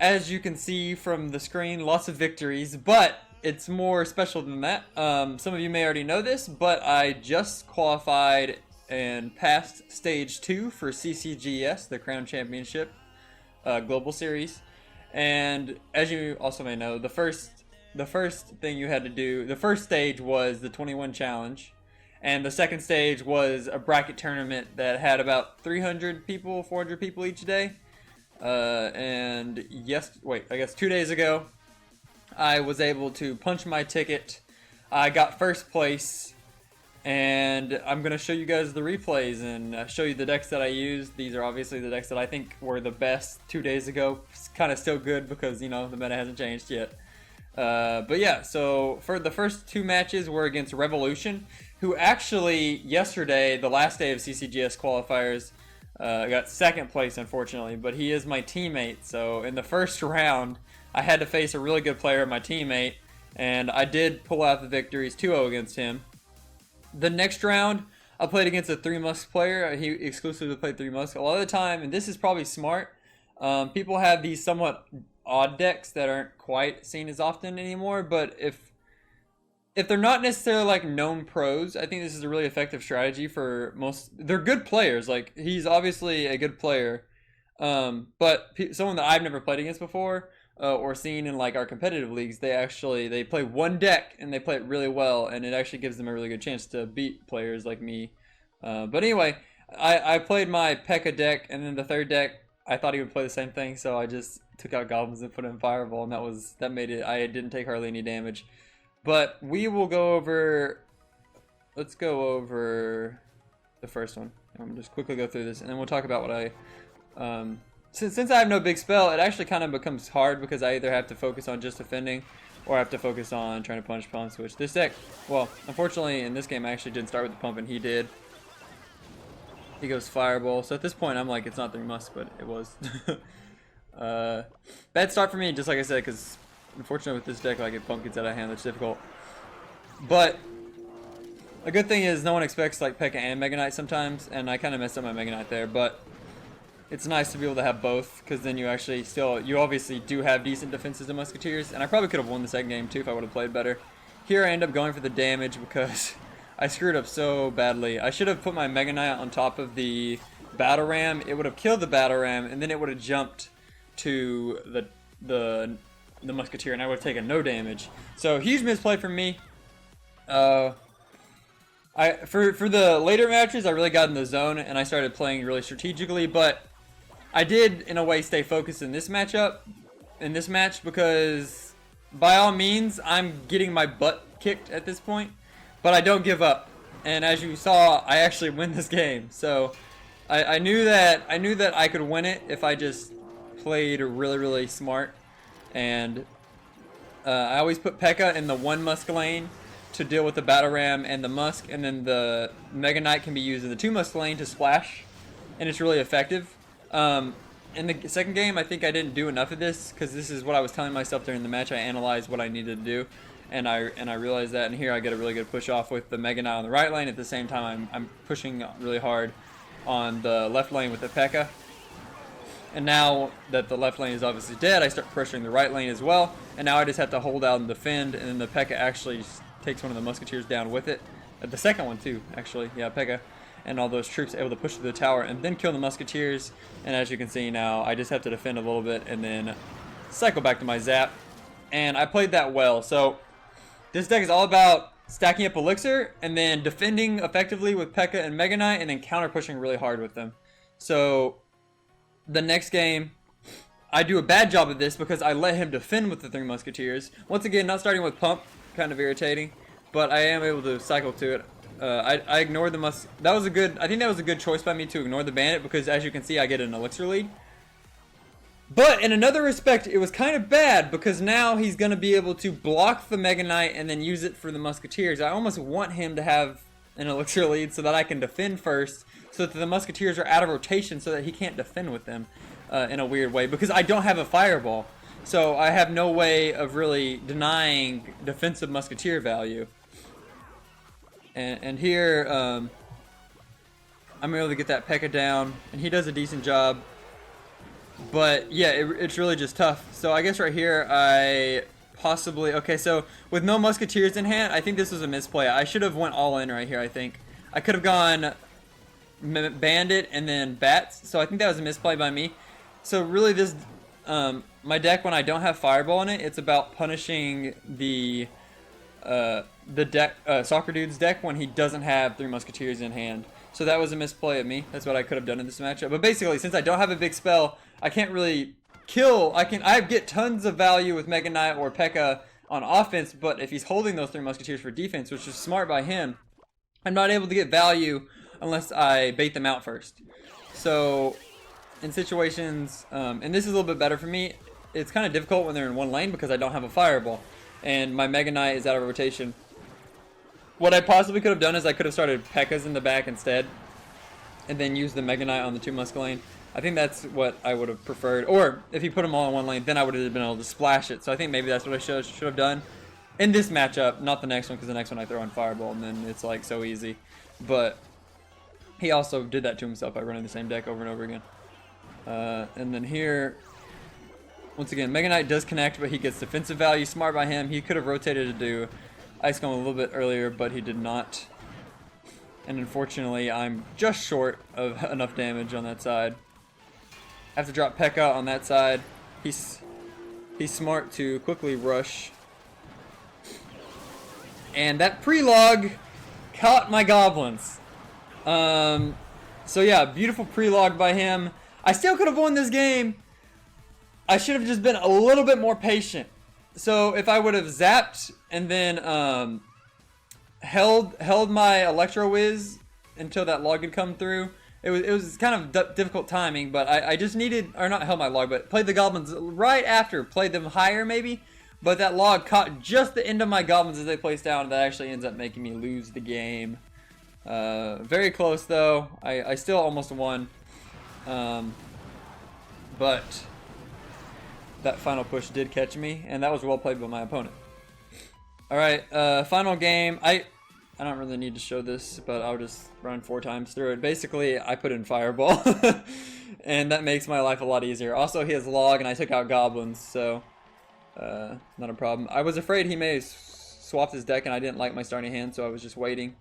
As you can see from the screen, lots of victories, but it's more special than that. Some of you may already know this, but I just qualified and passed stage 2 for CCGS, the Crown Championship Global Series. And as you also may know, the first thing you had to do, the first stage was the 21 challenge, and the second stage was a bracket tournament that had about 300 people, 400 people each day. And I guess 2 days ago, I was able to punch my ticket. I got first place, and I'm going to show you guys the replays and show you the decks that I used. These are obviously the decks that I think were the best 2 days ago. It's kind of still good because, you know, the meta hasn't changed yet. But yeah, so for the first 2 matches were against Revolution, who actually yesterday, the last day of CCGS qualifiers, got second place, unfortunately, but he is my teammate. So in the first round, I had to face a really good player, my teammate, and I did pull out the victories 2-0 against him. The next round, I played against a 3 Musk player. He exclusively played 3 Musk. A lot of the time, and this is probably smart, people have these somewhat odd decks that aren't quite seen as often anymore, but if they're not necessarily like known pros, I think this is a really effective strategy for most. They're good players. Like, he's obviously a good player, but someone that I've never played against before or seen in like our competitive leagues, they play one deck and they play it really well, and it actually gives them a really good chance to beat players like me. But anyway, I played my P.E.K.K.A deck, and then the third deck I thought he would play the same thing, so I just took out goblins and put in Fireball, and that made it. I didn't take hardly any damage. But we will go over, let's go over the first one. I'm just quickly go through this, and then we'll talk about what I, since I have no big spell, it actually kind of becomes hard because I either have to focus on just defending, or I have to focus on trying to punch, pump, switch. This deck, well, unfortunately in this game I actually didn't start with the pump, and he did. He goes Fireball, so at this point I'm like, it's not 3 Musk, but it was. Bad start for me, just like I said, because unfortunately with this deck, like, if pump gets out of hand, that's difficult. But a good thing is no one expects like P.E.K.K.A and Mega Knight sometimes, and I kind of messed up my Mega Knight there, but it's nice to be able to have both, because then you obviously do have decent defenses in Musketeers, and I probably could have won the second game too if I would have played better. Here I end up going for the damage because I screwed up so badly. I should have put my Mega Knight on top of the Battle Ram. It would have killed the Battle Ram, and then it would have jumped to the Musketeer, and I would have taken no damage. So huge misplay from me. For the later matches, I really got in the zone and I started playing really strategically, but I did in a way stay focused in this match, because by all means I'm getting my butt kicked at this point, but I don't give up. And as you saw, I actually win this game. So I knew that I could win it if I just played really smart. And I always put P.E.K.K.A in the 1 Musk lane to deal with the Battle Ram and the Musk, and then the Mega Knight can be used in the 2 Musk lane to splash, and it's really effective. In the second game, I think I didn't do enough of this, because this is what I was telling myself during the match. I analyzed what I needed to do, and I realized that, and here I get a really good push off with the Mega Knight on the right lane. At the same time, I'm pushing really hard on the left lane with the P.E.K.K.A. And now that the left lane is obviously dead, I start pressuring the right lane as well. And now I just have to hold out and defend, and then the P.E.K.K.A actually takes one of the Musketeers down with it. The second one too, actually. Yeah, P.E.K.K.A. And all those troops able to push to the tower and then kill the Musketeers. And as you can see now, I just have to defend a little bit and then cycle back to my zap. And I played that well. So this deck is all about stacking up Elixir and then defending effectively with P.E.K.K.A and Mega Knight, and then counter pushing really hard with them. So the next game, I do a bad job of this because I let him defend with the 3 Musketeers. Once again, not starting with pump, kind of irritating, but I am able to cycle to it. I ignored the Musk. I think that was a good choice by me to ignore the Bandit, because as you can see, I get an Elixir lead. But in another respect, it was kind of bad, because now he's going to be able to block the Mega Knight and then use it for the Musketeers. I almost want him to have an Elixir lead so that I can defend first, so that the Musketeers are out of rotation so that he can't defend with them in a weird way, because I don't have a Fireball. So I have no way of really denying defensive musketeer value. And here, I'm able to get that P.E.K.K.A down, and he does a decent job. But yeah, it's really just tough. So I guess right here, I possibly... Okay, so with no musketeers in hand, I think this was a misplay. I should have went all in right here, I think. I could have gone bandit and then bats. So I think that was a misplay by me. So really this... my deck, when I don't have fireball in it, it's about punishing the deck, Soccer Dude's deck when he doesn't have 3 musketeers in hand. So that was a misplay of me. That's what I could have done in this matchup. But basically, since I don't have a big spell, I can't really kill. I get tons of value with Mega Knight or P.E.K.K.A on offense, but if he's holding those 3 musketeers for defense, which is smart by him, I'm not able to get value unless I bait them out first. So in situations, and this is a little bit better for me, it's kind of difficult when they're in one lane because I don't have a fireball and my Mega Knight is out of rotation. What I possibly could have done is I could have started P.E.K.K.As in the back instead and then used the Mega Knight on the 2 musk lane. I think that's what I would have preferred. Or if he put them all in one lane, then I would have been able to splash it. So I think maybe that's what I should have done in this matchup, not the next one, because the next one I throw in fireball and then it's like so easy. But he also did that to himself by running the same deck over and over again. And then here, once again, Mega Knight does connect, but he gets defensive value. Smart by him. He could have rotated to do Ice Golem a little bit earlier, but he did not. And unfortunately, I'm just short of enough damage on that side. I have to drop P.E.K.K.A on that side. He's smart to quickly rush. And that pre-log caught my goblins. So yeah, beautiful pre-log by him. I still could have won this game. I should have just been a little bit more patient. So if I would have zapped and then held my Electro Whiz until that log had come through, it was kind of difficult timing, but I just needed, or not held my log, but played the goblins right after, played them higher maybe, but that log caught just the end of my goblins as they placed down, and that actually ends up making me lose the game. Very close though. I still almost won. But that final push did catch me, and that was well played by my opponent. Alright, final game. I don't really need to show this, but I'll just run 4 times through it. Basically, I put in Fireball, and that makes my life a lot easier. Also, he has log, and I took out goblins, so not a problem. I was afraid he may have swapped his deck, and I didn't like my starting hand, so I was just waiting,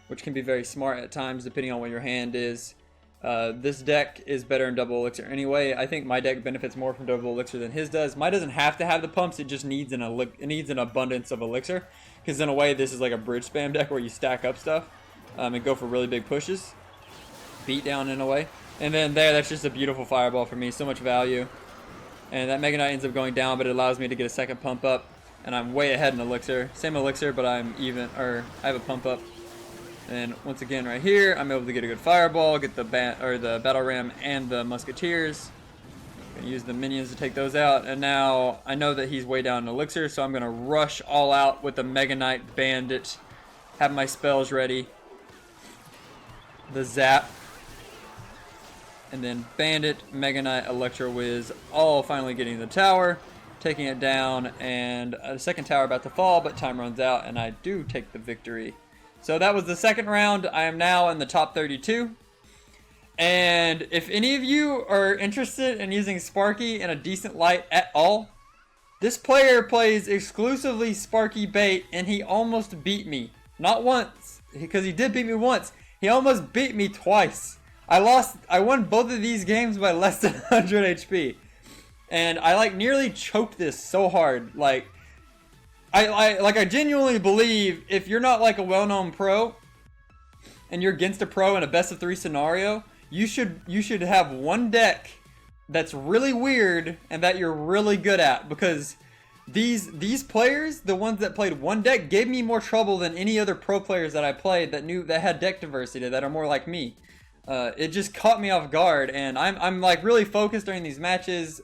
which can be very smart at times, depending on what your hand is. This deck is better in double elixir anyway. I think my deck benefits more from double elixir than his does. Mine doesn't have to have the pumps, it just needs an abundance of elixir. Because in a way, this is like a bridge spam deck where you stack up stuff and go for really big pushes. Beat down in a way. And then there, that's just a beautiful fireball for me. So much value. And that Mega Knight ends up going down, but it allows me to get a second pump up. And I'm way ahead in elixir. Same elixir, but I'm even, or I have a pump up. And once again, right here, I'm able to get a good fireball, get the battle ram and the musketeers. Gonna use the minions to take those out, and now I know that he's way down in elixir, so I'm gonna rush all out with the Mega Knight Bandit. Have my spells ready. The zap, and then Bandit, Mega Knight, Electro Whiz, all finally getting the tower, taking it down, and a second tower about to fall, but time runs out, and I do take the victory. So that was the second round. I am now in the top 32. And if any of you are interested in using Sparky in a decent light at all, this player plays exclusively Sparky bait, and he almost beat me. Not once, because he did beat me once. He almost beat me twice. I won both of these games by less than 100 HP. And I like nearly choked this so hard. I genuinely believe if you're not like a well-known pro and you're against a pro in a best of 3 scenario, you should have one deck that's really weird and that you're really good at, because these players, the ones that played one deck, gave me more trouble than any other pro players that I played that had deck diversity, that are more like me. It just caught me off guard, and I'm like really focused during these matches.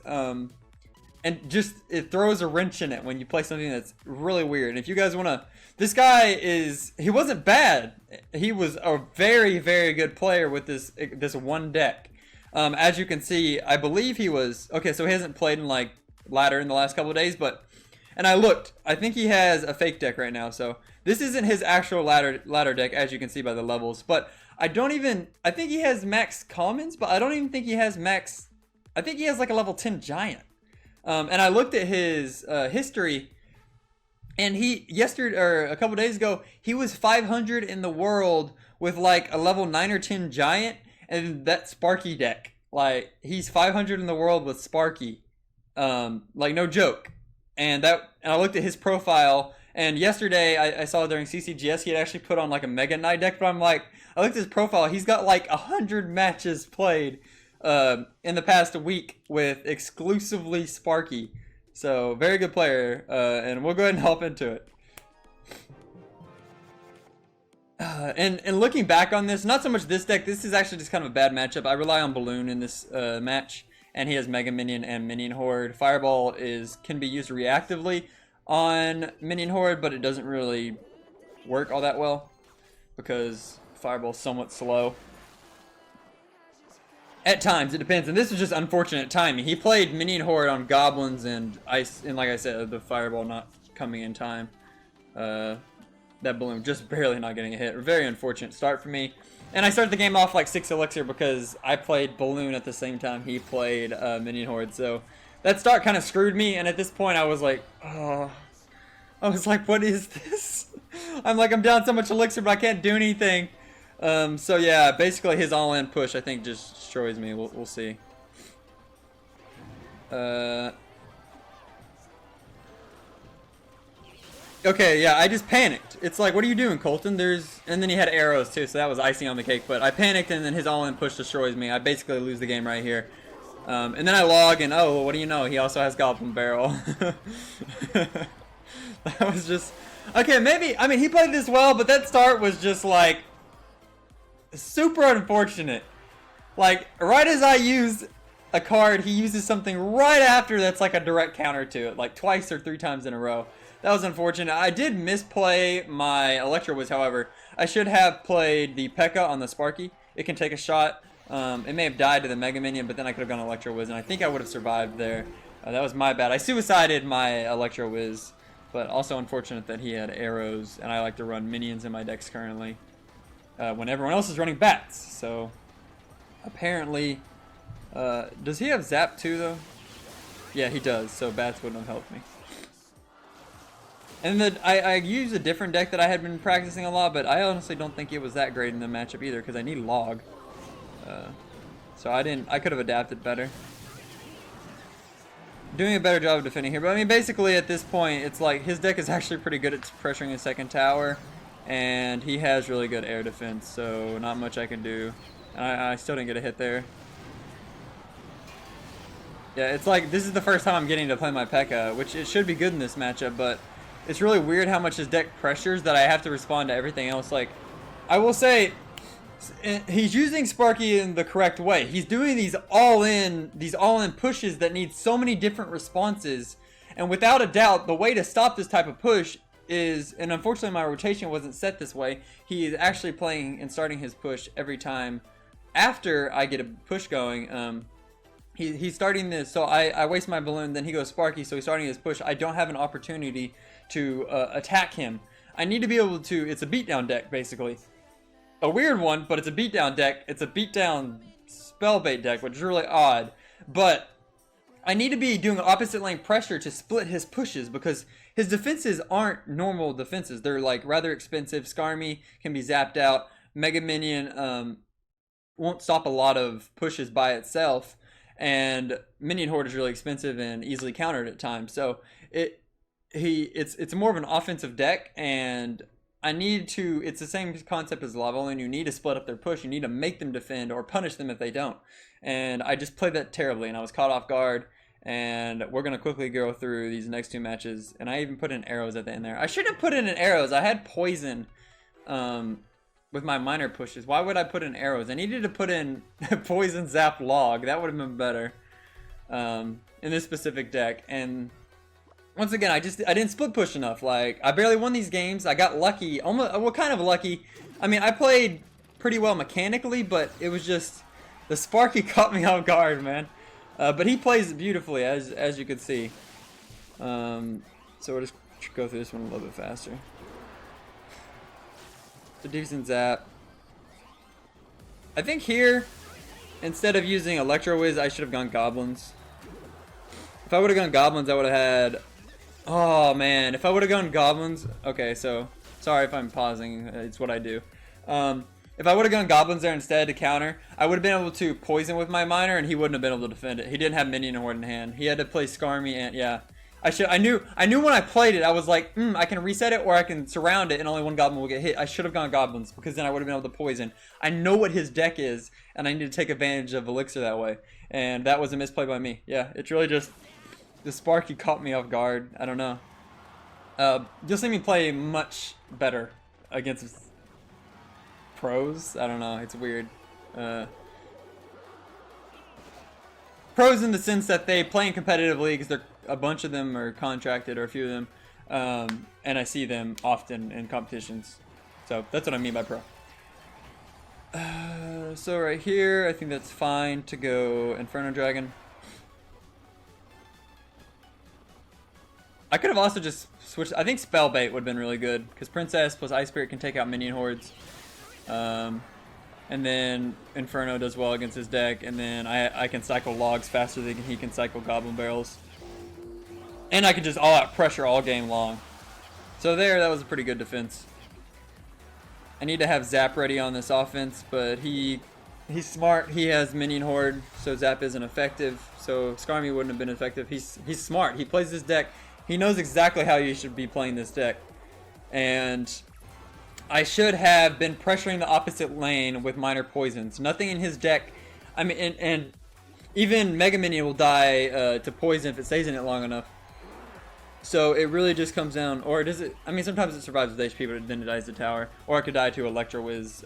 And just, it throws a wrench in it when you play something that's really weird. And if you guys want to... This guy he wasn't bad. He was a very, very good player with this one deck. As you can see, I believe he was... Okay, so he hasn't played in like ladder in the last couple of days, and I looked. I think he has a fake deck right now, so this isn't his actual ladder deck, as you can see by the levels. But I think he has max commons, but I don't even think he has max. I think he has like a level 10 giant. And I looked at his history, and a couple days ago, he was 500 in the world with like a level 9 or 10 giant, and that Sparky deck. Like, he's 500 in the world with Sparky. Like, no joke. And I looked at his profile, and yesterday I saw during CCGS he had actually put on like a Mega Knight deck, but I looked at his profile, he's got like 100 matches played in the past week with exclusively Sparky. So, very good player, and we'll go ahead and hop into it. And looking back on this, not so much this deck, this is actually just kind of a bad matchup. I rely on Balloon in this match, and he has Mega Minion and Minion Horde. Fireball can be used reactively on Minion Horde, but it doesn't really work all that well because Fireball's somewhat slow. At times, it depends, and this is just unfortunate timing. He played Minion Horde on Goblins and Ice, and like I said, the Fireball not coming in time. That Balloon just barely not getting a hit. Very unfortunate start for me. And I started the game off like 6 Elixir because I played Balloon at the same time he played Minion Horde. So that start kind of screwed me, and at this point I was like, oh. I was like, what is this? I'm down so much Elixir, but I can't do anything. So yeah, basically his all-in push I think just destroys me. We'll see. Okay, yeah, I just panicked. It's like, what are you doing, Colton? And then he had arrows too, so that was icing on the cake. But I panicked, and then his all-in push destroys me. I basically lose the game right here. And then I log, and oh, what do you know? He also has Goblin Barrel. That was just... Okay, maybe... I mean, he played this well, but that start was just, like... super unfortunate. Like, right as I used a card, he uses something right after that's like a direct counter to it. Like, twice or 3 times in a row. That was unfortunate. I did misplay my Electro Wiz, however. I should have played the P.E.K.K.A. on the Sparky. It can take a shot. It may have died to the Mega Minion, but then I could have gone Electro Wiz, and I think I would have survived there. That was my bad. I suicided my Electro Wiz, but also unfortunate that he had arrows, and I like to run minions in my decks currently when everyone else is running bats. So apparently, does he have Zap too, though? Yeah, he does, so bats wouldn't have helped me. And I used a different deck that I had been practicing a lot, but I honestly don't think it was that great in the matchup either, because I need log. So I could have adapted better. Doing a better job of defending here, but I mean, basically at this point, it's like his deck is actually pretty good at pressuring his second tower, and he has really good air defense, so not much I can do. And I still didn't get a hit there. Yeah, it's like this is the first time I'm getting to play my P.E.K.K.A., which it should be good in this matchup, but it's really weird how much his deck pressures that I have to respond to everything else. Like, I will say, he's using Sparky in the correct way. He's doing these all-in pushes that need so many different responses, and without a doubt, the way to stop this type of push is, and unfortunately my rotation wasn't set this way, he is actually playing and starting his push every time after I get a push going. He's starting this, so I waste my balloon, then he goes Sparky, so he's starting his push. I don't have an opportunity to attack him. I need to be able to, it's a beatdown deck basically. A weird one, but it's a beatdown deck. It's a beatdown spellbait deck, which is really odd. But I need to be doing opposite lane pressure to split his pushes, because his defenses aren't normal defenses. They're like rather expensive. Skarmy can be zapped out. Mega Minion won't stop a lot of pushes by itself. And Minion Horde is really expensive and easily countered at times. So it's more of an offensive deck, and I need to, it's the same concept as Lavoline. You need to split up their push. You need to make them defend or punish them if they don't. And I just played that terribly, and I was caught off guard. And we're going to quickly go through these next 2 matches. And I even put in arrows at the end there. I shouldn't have put in arrows. I had poison with my minor pushes. Why would I put in arrows? I needed to put in poison zap log. That would have been better in this specific deck. And once again, I didn't split push enough. Like, I barely won these games. I got lucky. Almost, well, kind of lucky. I mean, I played pretty well mechanically, but it was just the Sparky caught me off guard, man. But he plays it beautifully, as you can see. So we'll just go through this one a little bit faster. So decent zap. I think here, instead of using Electro Whiz, I should have gone Goblins. If I would have gone Goblins, I would have had... Oh, man. If I would have gone Goblins... Okay, so... Sorry if I'm pausing. It's what I do. If I would have gone Goblins there instead to counter, I would have been able to poison with my Miner, and he wouldn't have been able to defend it. He didn't have Minion Horde in hand. He had to play Skarmy, and... Yeah. I knew when I played it, I was like, I can reset it, or I can surround it, and only one Goblin will get hit. I should have gone Goblins, because then I would have been able to poison. I know what his deck is, and I need to take advantage of Elixir that way. And that was a misplay by me. Yeah, it's really just... The Sparky caught me off guard. I don't know. You'll see me play much better against pros. I don't know. It's weird. Pros in the sense that they play in competitive leagues. A bunch of them are contracted, or a few of them. And I see them often in competitions. So that's what I mean by pro. So right here, I think that's fine to go Inferno Dragon. I could have also just switched. I think Spell Bait would have been really good, because Princess plus Ice Spirit can take out Minion Hordes. And then Inferno does well against his deck, and then I can cycle Logs faster than he can cycle Goblin Barrels. And I can just all-out pressure all game long. So there, that was a pretty good defense. I need to have Zap ready on this offense, but he's smart. He has Minion Horde, so Zap isn't effective. So Skarmy wouldn't have been effective. He's smart. He plays this deck. He knows exactly how you should be playing this deck. And I should have been pressuring the opposite lane with minor poisons. Nothing in his deck. I mean, and even Mega Minion will die to poison if it stays in it long enough. So it really just comes down, or does it? I mean, sometimes it survives with HP, but then it dies to tower, or it could die to Electro Whiz,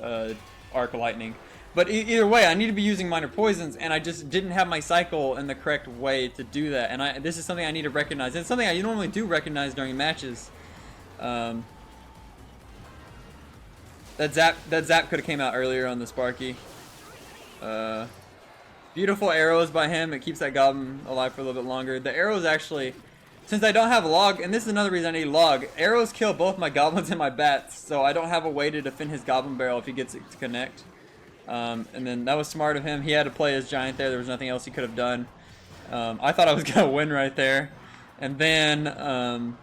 Arc Lightning. But either way, I need to be using minor poisons, and I just didn't have my cycle in the correct way to do that. And this is something I need to recognize. It's something I normally do recognize during matches. That zap could have came out earlier on the Sparky. Beautiful arrows by him. It keeps that Goblin alive for a little bit longer. The arrows actually, since I don't have a log, and this is another reason I need log, arrows kill both my Goblins and my Bats, so I don't have a way to defend his Goblin Barrel if he gets it to connect. And then that was smart of him. He had to play his Giant there. There was nothing else he could have done. I thought I was going to win right there. And then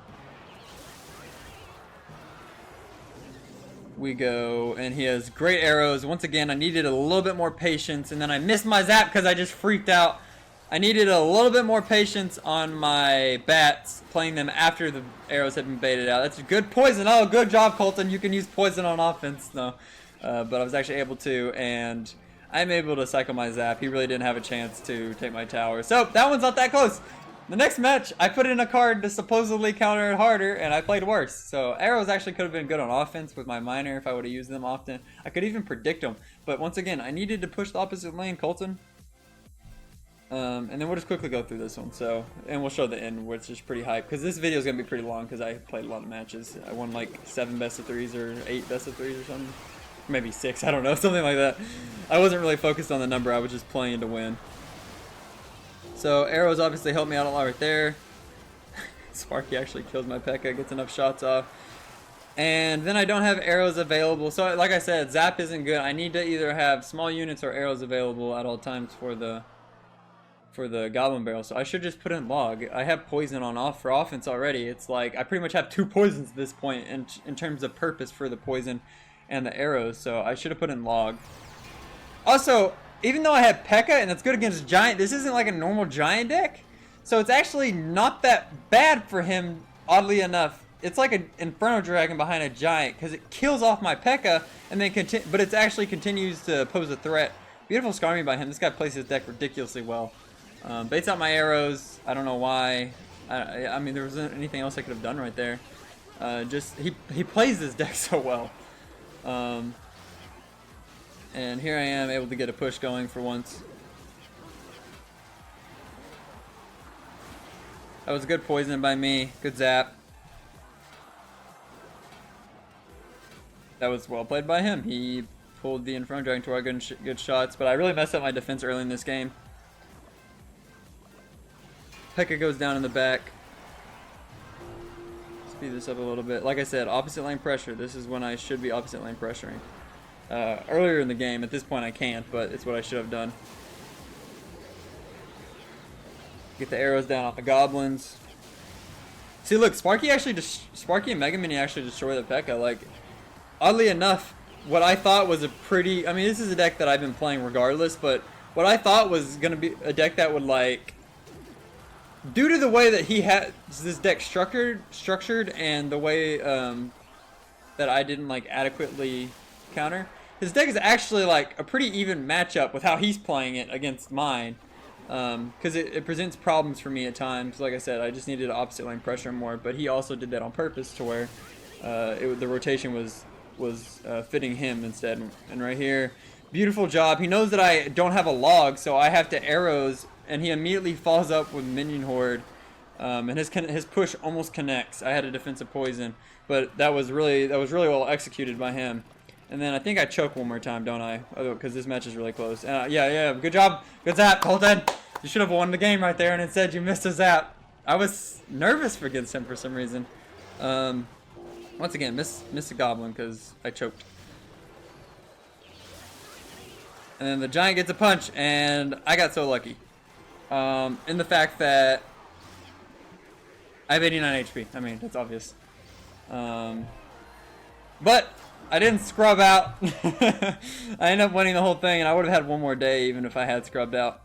we go, and he has great arrows. Once again, I needed a little bit more patience, and then I missed my zap because I just freaked out. I needed a little bit more patience on my Bats, playing them after the arrows had been baited out. That's a good poison. Oh, good job, Colton. You can use poison on offense. No. But I was actually able to, and I'm able to cycle my zap. He really didn't have a chance to take my tower. So that one's not that close. The next match, I put in a card to supposedly counter it harder, and I played worse. So arrows actually could have been good on offense with my Miner if I would have used them often. I could even predict them. But once again, I needed to push the opposite lane, Colton. And then we'll just quickly go through this one. So, and we'll show the end, which is pretty hype, because this video is going to be pretty long because I played a lot of matches. I won like 7 best of 3s or 8 best of 3s or something. Maybe 6, I don't know, something like that. I wasn't really focused on the number, I was just playing to win. So arrows obviously helped me out a lot right there. Sparky actually kills my P.E.K.K.A, gets enough shots off. And then I don't have arrows available. So like I said, zap isn't good. I need to either have small units or arrows available at all times for the Goblin Barrel. So I should just put in log. I have poison for offense already. It's like I pretty much have 2 poisons at this point in terms of purpose for the poison and the arrows, so I should have put in log. Also, even though I have P.E.K.K.A and that's good against Giant, this isn't like a normal Giant deck, so it's actually not that bad for him, oddly enough. It's like an Inferno Dragon behind a Giant, because it kills off my P.E.K.K.A, and then but it actually continues to pose a threat. Beautiful Skarmy by him. This guy plays his deck ridiculously well. Baits out my arrows. I don't know why. I mean, there wasn't anything else I could have done right there. Just he plays this deck so well. And here I am able to get a push going for once. That was a good poison by me. Good zap. That was well played by him. He pulled the Inferno Dragon to our good shots, but I really messed up my defense early in this game. P.E.K.K.A goes down in the back. Speed this up a little bit. Like I said, opposite lane pressure. This is when I should be opposite lane pressuring. Earlier in the game, at this point I can't, but it's what I should have done. Get the arrows down off the goblins. See, look, Sparky and Mega Mini actually destroy the P.E.K.K.A. Like, oddly enough, what I thought was a pretty... I mean, this is a deck that I've been playing regardless, but what I thought was going to be a deck that would, like... Due to the way that he had this deck structured and the way that I didn't, like, adequately counter, his deck is actually, like, a pretty even matchup with how he's playing it against mine. Because it presents problems for me at times. Like I said, I just needed to opposite lane pressure more, but he also did that on purpose to where the rotation was fitting him instead. And right here, beautiful job. He knows that I don't have a log, so I have to arrows, and he immediately falls up with minion horde, and his push almost connects. I had a defensive poison, but that was really well executed by him. And then I think I choke one more time, don't I? Because this match is really close. Yeah, good job. Good zap, Colton. You should have won the game right there, and instead you missed a zap. I was nervous against him for some reason. Once again, missed a goblin because I choked. And then the giant gets a punch, and I got so lucky. In the fact that I have 89 HP. I mean, that's obvious. But I didn't scrub out. I ended up winning the whole thing, and I would have had one more day even if I had scrubbed out.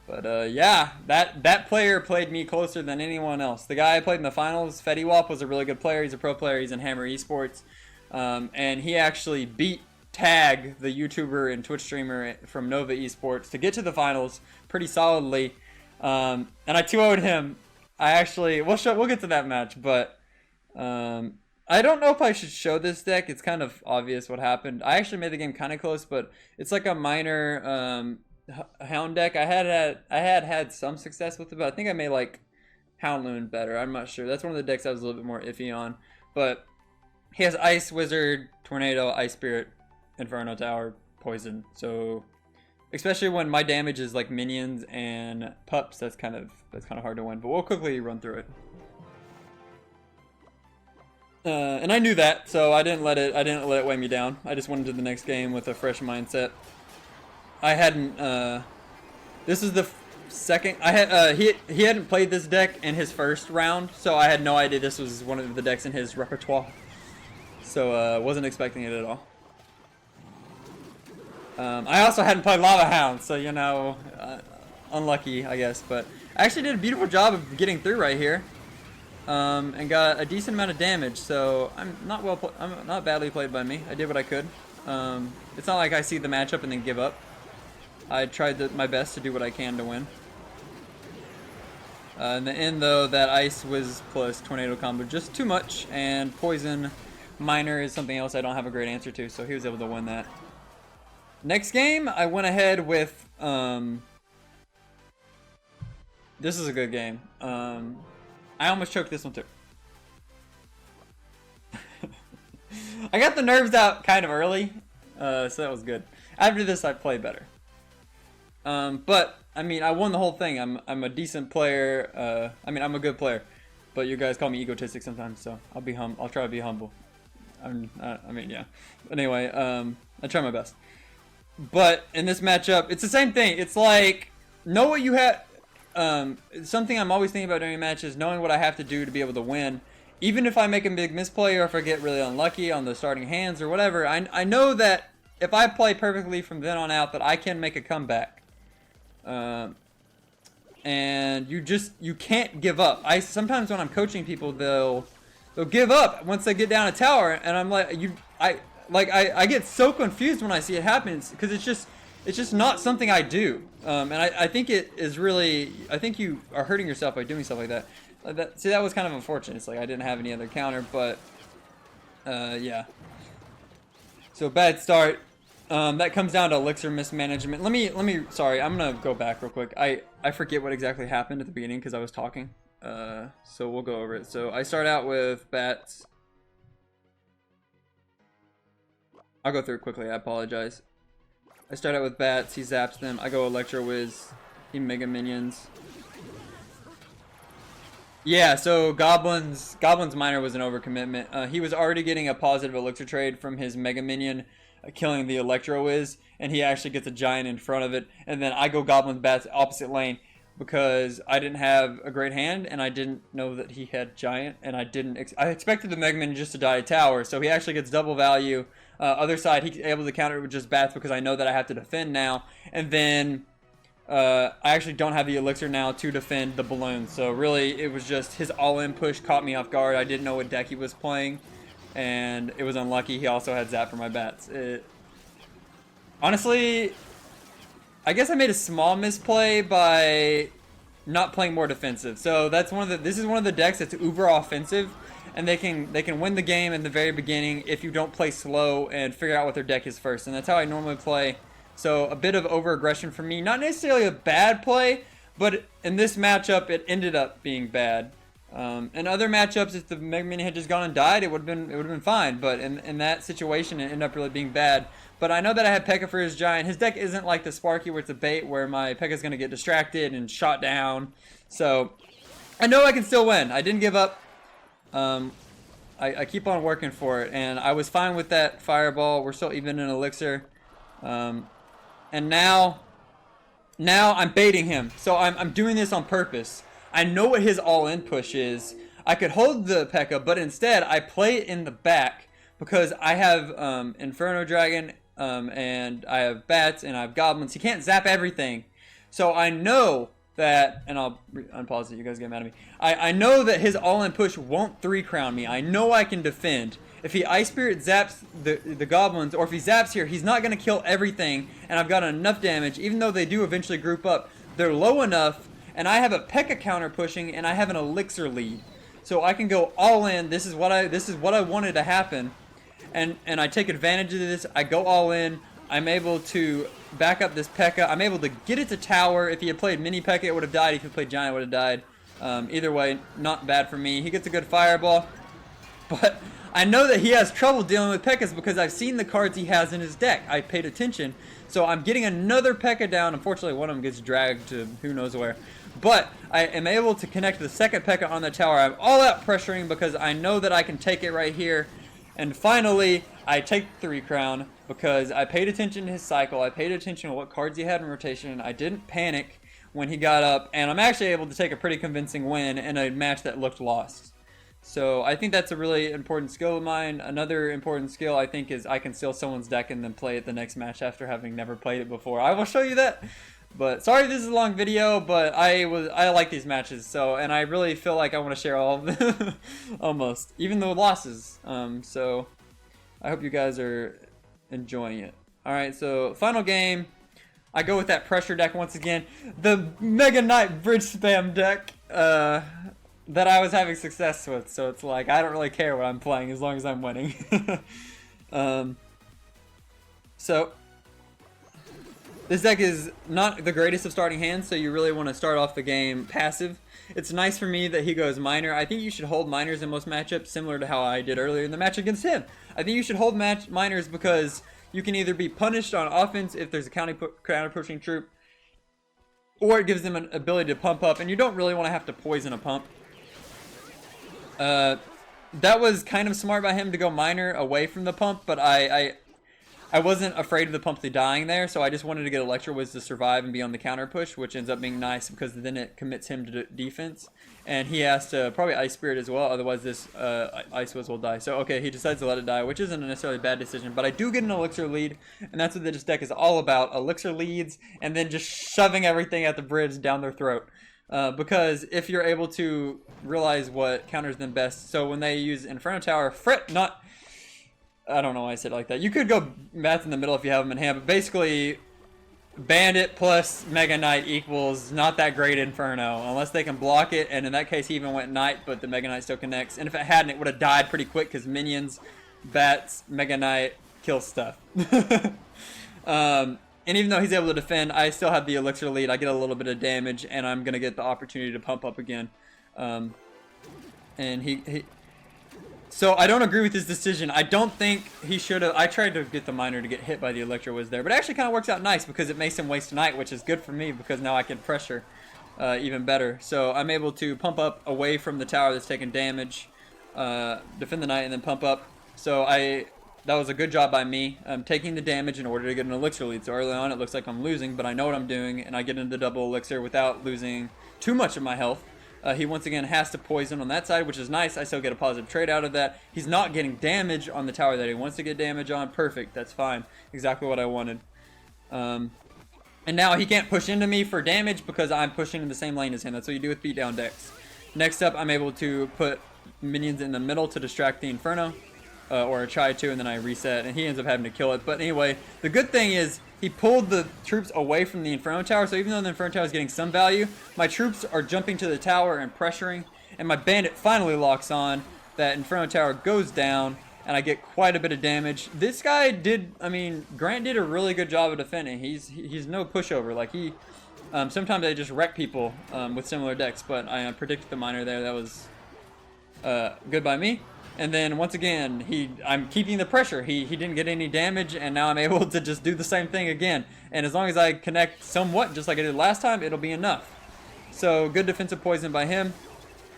But yeah, that player played me closer than anyone else. The guy I played in the finals, FettyWop, was a really good player. He's a pro player. He's in Hammer Esports. And he actually beat Tag, the YouTuber and Twitch streamer from Nova Esports, to get to the finals pretty solidly. And I 2-0'd him. We'll get to that match, but I don't know if I should show this deck. It's kind of obvious what happened. I actually made the game kind of close, but it's like a minor Hound deck. I had some success with it, but I think I made like Houndloon better. I'm not sure. That's one of the decks I was a little bit more iffy on. But he has Ice Wizard, Tornado, Ice Spirit, Inferno Tower, Poison. So especially when my damage is like minions and pups, that's kind of hard to win. But we'll quickly run through it. And I knew that, so I didn't let it weigh me down. I just went into the next game with a fresh mindset. I hadn't. This is the second. He hadn't played this deck in his first round, so I had no idea this was one of the decks in his repertoire. So wasn't expecting it at all. I also hadn't played Lava Hound, so you know, unlucky, I guess. But I actually did a beautiful job of getting through right here. And got a decent amount of damage, so I'm not badly played by me. I did what I could. It's not like I see the matchup and then give up. I tried my best to do what I can to win. In the end, though, that Ice Wiz plus Tornado combo just too much, and Poison Minor is something else I don't have a great answer to, so he was able to win that. Next game, I went ahead with this is a good game. I almost choked this one too. I got the nerves out kind of early, so that was good. After this, I play better. But I mean, I won the whole thing. I'm a decent player. I mean, I'm a good player, but you guys call me egotistic sometimes, so I'll try to be humble. I mean, yeah. But anyway, I try my best. But in this matchup, it's the same thing. It's like, know what you have. Something I'm always thinking about during a match is knowing what I have to do to be able to win. Even if I make a big misplay or if I get really unlucky on the starting hands or whatever, I know that if I play perfectly from then on out that I can make a comeback. And you can't give up. Sometimes when I'm coaching people, they'll give up once they get down a tower, and I'm like, I get so confused when I see it happen because it's just not something I do. And I think it is really, I think you are hurting yourself by doing stuff like that. See, that was kind of unfortunate. It's like I didn't have any other counter, but yeah. So bad start. That comes down to elixir mismanagement. Sorry, I'm gonna go back real quick. I forget what exactly happened at the beginning because I was talking. So we'll go over it. So I start out with bats. I'll go through it quickly. I apologize. I start out with bats. He zaps them. I go Electro Wiz. He Mega Minions. Yeah, so Goblin's Miner was an overcommitment. He was already getting a positive elixir trade from his Mega Minion killing the Electro Wiz, and he actually gets a Giant in front of it. And then I go Goblin's Bats opposite lane because I didn't have a great hand, and I didn't know that he had Giant, and I expected the Mega Minion just to die a tower, so he actually gets double value. Other side, he's able to counter it with just Bats because I know that I have to defend now. And then I actually don't have the elixir now to defend the balloon, so really it was just his all-in push caught me off guard. I didn't know what deck he was playing, and it was unlucky. He also had Zap for my Bats. Honestly, I guess I made a small misplay by not playing more defensive. So that's this is one of the decks that's uber offensive, and they can win the game in the very beginning if you don't play slow and figure out what their deck is first, and that's how I normally play. So a bit of over-aggression for me. Not necessarily a bad play, but in this matchup, it ended up being bad. In other matchups, if the Mega Minion had just gone and died, it would have been fine. But in that situation, it ended up really being bad. But I know that I had P.E.K.K.A for his Giant. His deck isn't like the Sparky where it's a bait where my P.E.K.K.A is going to get distracted and shot down. So I know I can still win. I didn't give up. I keep on working for it, and I was fine with that Fireball. We're still even in Elixir. And now I'm baiting him. So I'm doing this on purpose. I know what his all-in push is. I could hold the P.E.K.K.A, but instead I play it in the back because I have Inferno Dragon, and I have Bats, and I have Goblins. He can't zap everything. So I know that, and I'll unpause it, you guys get mad at me. I know that his all-in push won't 3-crown me. I know I can defend. If he Ice Spirit zaps the Goblins, or if he zaps here, he's not going to kill everything, and I've got enough damage, even though they do eventually group up. They're low enough, and I have a P.E.K.K.A counter pushing, and I have an Elixir lead. So I can go all in. This is what I wanted to happen, and I take advantage of this. I go all in. I'm able to back up this P.E.K.K.A. I'm able to get it to tower. If he had played mini P.E.K.K.A, it would have died. If he played Giant, it would have died. Either way, not bad for me. He gets a good Fireball, but I know that he has trouble dealing with P.E.K.K.As because I've seen the cards he has in his deck. I paid attention. So I'm getting another P.E.K.K.A down. Unfortunately, one of them gets dragged to who knows where. But I am able to connect the second P.E.K.K.A on the tower. I'm all out pressuring because I know that I can take it right here. And finally, I take the 3-crown because I paid attention to his cycle. I paid attention to what cards he had in rotation. I didn't panic when he got up. And I'm actually able to take a pretty convincing win in a match that looked lost. So I think that's a really important skill of mine. Another important skill I think is I can steal someone's deck and then play it the next match after having never played it before. I will show you that. But sorry this is a long video, but I like these matches, so, and I really feel like I want to share all of them almost, even though losses. So I hope you guys are enjoying it. All right, so final game. I go with that pressure deck once again, the Mega Knight Bridge Spam deck. That I was having success with, so it's like I don't really care what I'm playing as long as I'm winning. So this deck is not the greatest of starting hands, so you really want to start off the game passive. It's nice for me that he goes Miner. I think you should hold Miners in most matchups, similar to how I did earlier in the match against him. I think you should hold Miners because you can either be punished on offense if there's a counter pushing troop, or it gives them an ability to pump up, and you don't really want to have to poison a pump. That was kind of smart by him to go Miner away from the pump, but I wasn't afraid of the pump dying there, so I just wanted to get Electro Wiz to survive and be on the counter push, which ends up being nice because then it commits him to defense. And he has to probably Ice Spirit as well, otherwise this Ice Wiz will die. So okay, he decides to let it die, which isn't necessarily a bad decision, but I do get an Elixir lead, and that's what this deck is all about, Elixir leads, and then just shoving everything at the bridge down their throat. Because if you're able to realize what counters them best, so when they use Inferno Tower, I don't know why I said it like that. You could go Bats in the middle if you have them in hand, but basically Bandit plus Mega Knight equals not that great Inferno, unless they can block it, and in that case he even went Knight, but the Mega Knight still connects, and if it hadn't, it would have died pretty quick, because minions, Bats, Mega Knight, kill stuff. And even though he's able to defend, I still have the Elixir lead. I get a little bit of damage, and I'm going to get the opportunity to pump up again. And so I don't agree with his decision. I don't think he should have. I tried to get the Miner to get hit by the Electro Wiz there, but it actually kind of works out nice because it makes him waste a Knight, which is good for me because now I can pressure. even better. So I'm able to pump up away from the tower that's taking damage, defend the knight, and then pump up. So that was a good job by me. I'm taking the damage in order to get an elixir lead. So early on it looks like I'm losing, but I know what I'm doing, and I get into the double elixir without losing too much of my health. He once again has to poison on that side, which is nice. I still get a positive trade out of that. He's not getting damage on the tower that he wants to get damage on. Perfect, that's fine. Exactly what I wanted. And now he can't push into me for damage because I'm pushing in the same lane as him. That's what you do with beatdown decks. Next up, I'm able to put minions in the middle to distract the Inferno. Or I try to, and then I reset, and he ends up having to kill it. But anyway, the good thing is he pulled the troops away from the Inferno Tower, so even though the Inferno Tower is getting some value, my troops are jumping to the tower and pressuring, and my bandit finally locks on. That Inferno Tower goes down, and I get quite a bit of damage. This guy did, I mean, Grant did a really good job of defending. He's no pushover. Like, sometimes they just wreck people with similar decks, but I predicted the miner there. That was good by me. And then once again, I'm keeping the pressure. He didn't get any damage, and now I'm able to just do the same thing again. And as long as I connect somewhat, just like I did last time, it'll be enough. So good defensive poison by him.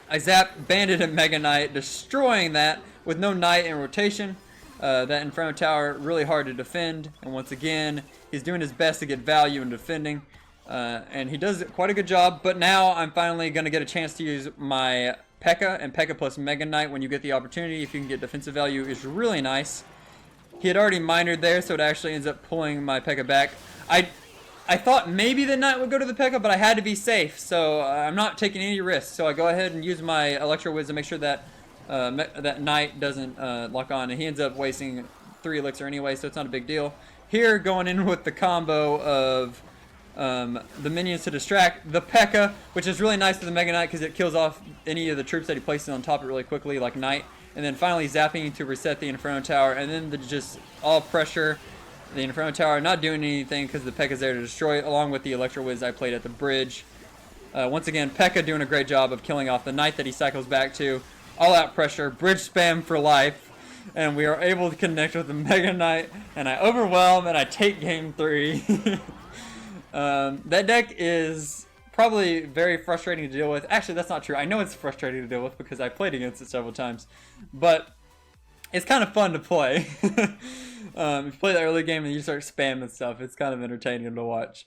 I zap Bandit and Mega Knight, destroying that with no Knight in rotation. That Inferno Tower, really hard to defend. And once again, he's doing his best to get value in defending. And he does quite a good job. But now I'm finally going to get a chance to use my P.E.K.K.A. and P.E.K.K.A. plus Mega Knight when you get the opportunity. If you can get defensive value, is really nice. He had already minored there, so it actually ends up pulling my P.E.K.K.A. back. I thought maybe the Knight would go to the P.E.K.K.A., but I had to be safe, so I'm not taking any risks. So I go ahead and use my Electro Wiz to make sure that that Knight doesn't lock on, and he ends up wasting 3 elixir anyway, so it's not a big deal. Here, going in with the combo of the minions to distract the P.E.K.K.A., which is really nice to the Mega Knight because it kills off any of the troops that he places on top of it really quickly, like Knight. And then finally zapping to reset the Inferno Tower, and then just all pressure. The Inferno Tower not doing anything because the P.E.K.K.A. is there to destroy it, along with the Electro Wiz I played at the bridge. Once again, P.E.K.K.A. doing a great job of killing off the Knight that he cycles back to. All out pressure, bridge spam for life. And we are able to connect with the Mega Knight, and I overwhelm, and I take game 3. That deck is probably very frustrating to deal with. Actually, that's not true. I know it's frustrating to deal with because I played against it several times. But it's kind of fun to play. If you play the early game and you start spamming stuff, it's kind of entertaining to watch.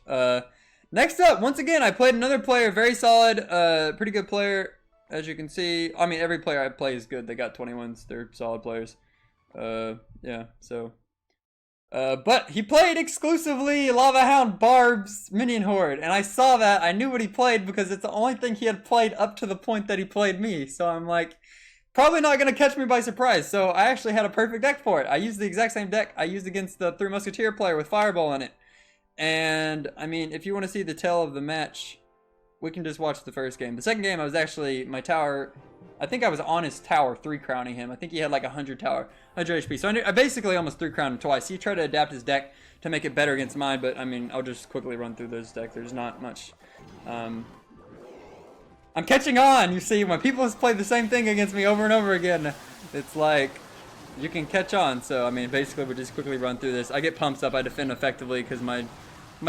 Next up, once again, I played another player, very solid, pretty good player, as you can see. I mean, every player I play is good. They got 21s. They're solid players. Yeah, so... but he played exclusively Lava Hound Barb's Minion Horde, and I saw that. I knew what he played because it's the only thing he had played up to the point that he played me. So I'm like, probably not going to catch me by surprise. So I actually had a perfect deck for it. I used the exact same deck I used against the 3 Musketeer player with Fireball in it. And, I mean, if you want to see the tail of the match, we can just watch the first game. The second game, I was actually, my tower... I think I was on his tower 3 crowning him. I think he had like 100 HP. So I basically almost 3 crowned him twice. He tried to adapt his deck to make it better against mine, but I mean, I'll just quickly run through this deck. There's not much. I'm catching on. You see, when people have played the same thing against me over and over again, it's like you can catch on. So I mean, basically, we'll just quickly run through this. I get pumps up. I defend effectively because my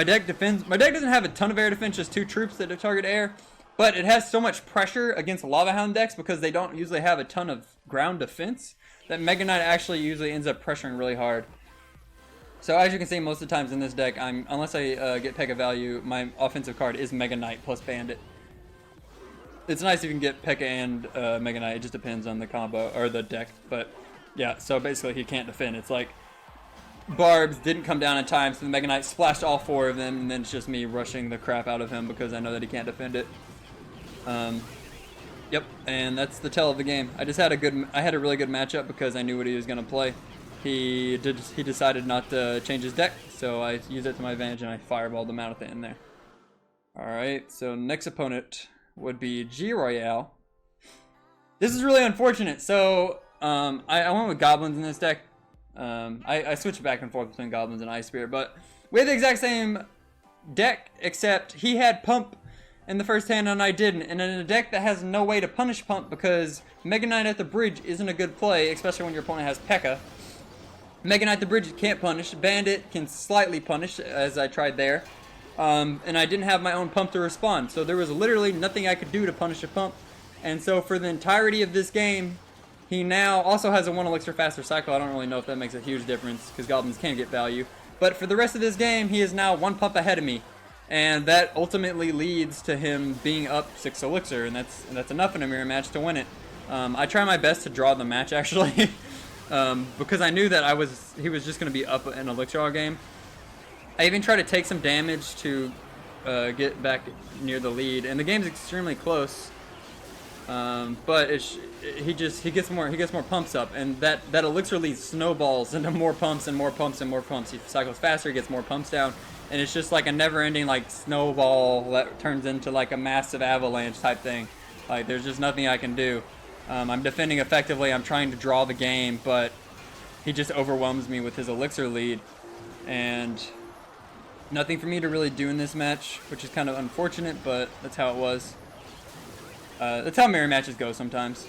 deck defends. My deck doesn't have a ton of air defense, just 2 troops that target air. But it has so much pressure against Lava Hound decks because they don't usually have a ton of ground defense that Mega Knight actually usually ends up pressuring really hard. So as you can see, most of the times in this deck, unless I get P.E.K.K.A. value, my offensive card is Mega Knight plus Bandit. It's nice if you can get P.E.K.K.A. and Mega Knight. It just depends on the combo or the deck. But yeah, so basically he can't defend. It's like Barbs didn't come down in time, so the Mega Knight splashed all 4 of them, and then it's just me rushing the crap out of him because I know that he can't defend it. Yep, and that's the tell of the game. I had a really good matchup because I knew what he was gonna play. He decided not to change his deck, so I used it to my advantage and I fireballed him out at the end there. Alright, so next opponent would be Royale. This is really unfortunate. So I went with goblins in this deck. I switched back and forth between goblins and Ice Spirit, but we had the exact same deck, except he had pump in the first hand and I didn't. And in a deck that has no way to punish pump because Mega Knight at the bridge isn't a good play, especially when your opponent has P.E.K.K.A. Mega Knight at the bridge can't punish. Bandit can slightly punish, as I tried there. and I didn't have my own pump to respond, so there was literally nothing I could do to punish a pump. And so for the entirety of this game, he now also has a 1 elixir faster cycle. I don't really know if that makes a huge difference, because goblins can get value. But for the rest of this game, he is now 1 pump ahead of me. And that ultimately leads to him being up 6 elixir, and that's enough in a mirror match to win it. I try my best to draw the match, actually, because I knew that he was just going to be up an elixir all game. I even tried to take some damage to get back near the lead, and the game's extremely close. But he gets more pumps up, and that elixir lead snowballs into more pumps and more pumps and more pumps. He cycles faster, gets more pumps down, and it's just like a never-ending like snowball that turns into like a massive avalanche type thing. Like there's just nothing I can do. I'm defending effectively. I'm trying to draw the game, but he just overwhelms me with his elixir lead, and nothing for me to really do in this match, which is kind of unfortunate, but that's how it was. That's how mirror matches go sometimes.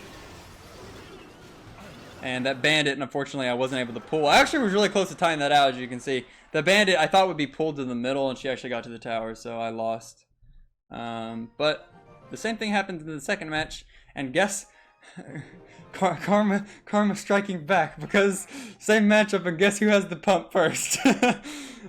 And that bandit, unfortunately, I wasn't able to pull. I actually was really close to tying that out, as you can see. The bandit I thought would be pulled to the middle, and she actually got to the tower, so I lost. But the same thing happened in the second match, and guess karma striking back, because same matchup, and guess who has the pump first?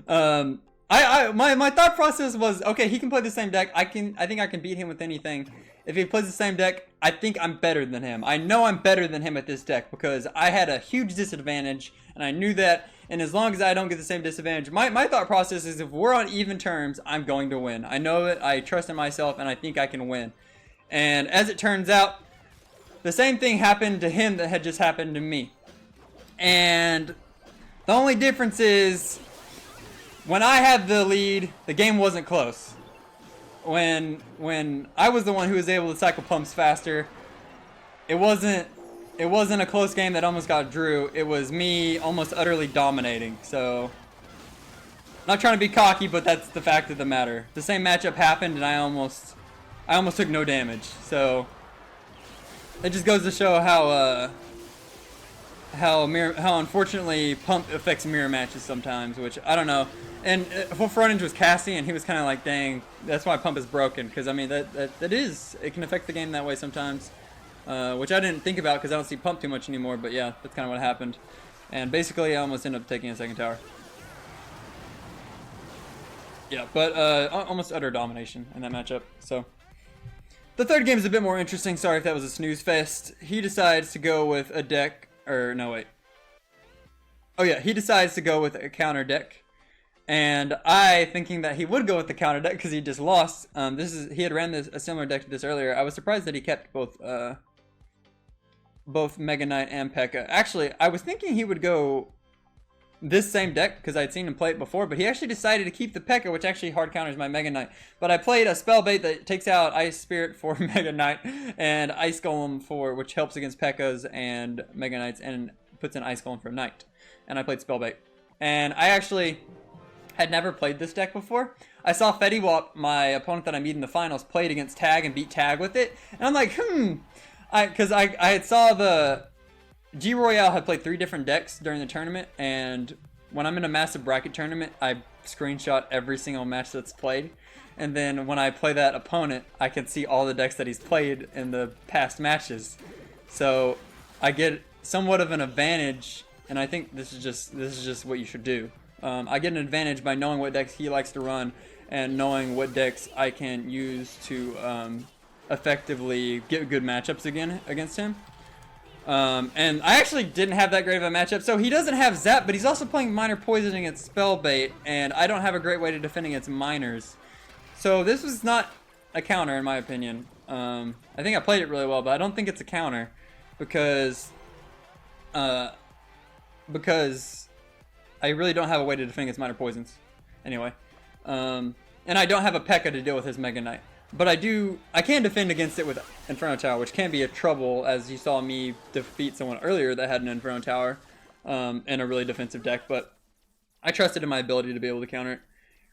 My thought process was, okay, he can play the same deck. I think I can beat him with anything. If he plays the same deck, I think I'm better than him. I know I'm better than him at this deck because I had a huge disadvantage, and I knew that. And as long as I don't get the same disadvantage, my thought process is if we're on even terms, I'm going to win. I know it. I trust in myself, and I think I can win. And as it turns out, the same thing happened to him that had just happened to me. And the only difference is, when I had the lead, the game wasn't close. When I was the one who was able to cycle pumps faster, it wasn't a close game that almost got drew. It was me almost utterly dominating. So, not trying to be cocky, but that's the fact of the matter. The same matchup happened, and I almost took no damage. So, it just goes to show how unfortunately pump affects mirror matches sometimes, which I don't know. And Full Frontage was Cassie, and he was kind of like, dang, that's why pump is broken, because I mean it can affect the game that way sometimes, which I didn't think about because I don't see pump too much anymore. But yeah, that's kind of what happened, and basically I almost ended up taking a second tower. Yeah, but almost utter domination in that matchup. So the third game is a bit more interesting. Sorry if that was a snooze fest. He decides to go with a deck, or no wait. Oh yeah, he decides to go with a counter deck. And I, thinking that he would go with the counter deck because he just lost. He had ran a similar deck to this earlier. I was surprised that he kept both Mega Knight and P.E.K.K.A. Actually, I was thinking he would go this same deck because I'd seen him play it before, but he actually decided to keep the P.E.K.K.A., which actually hard counters my Mega Knight. But I played a spell bait that takes out Ice Spirit for Mega Knight and Ice Golem which helps against P.E.K.K.A.s and Mega Knights, and puts an Ice Golem for Knight. And I played spell bait. And I actually had never played this deck before. I saw Fediwap, my opponent that I meet in the finals, played against Tag and beat Tag with it. And I'm like, because I had saw the Royale had played 3 different decks during the tournament, and when I'm in a massive bracket tournament, I screenshot every single match that's played. And then when I play that opponent, I can see all the decks that he's played in the past matches. So I get somewhat of an advantage, and I think this is just what you should do. I get an advantage by knowing what decks he likes to run and knowing what decks I can use to effectively get good matchups against him. And I actually didn't have that great of a matchup. So he doesn't have Zap, but he's also playing Minor Poison against Spellbait, and I don't have a great way to defend against Minors. So this was not a counter, in my opinion. I think I played it really well, but I don't think it's a counter because I really don't have a way to defend against Minor Poisons. Anyway. And I don't have a P.E.K.K.A. to deal with his Mega Knight. But I can defend against it with Inferno Tower, which can be a trouble, as you saw me defeat someone earlier that had an Inferno Tower in a really defensive deck. But I trusted in my ability to be able to counter it.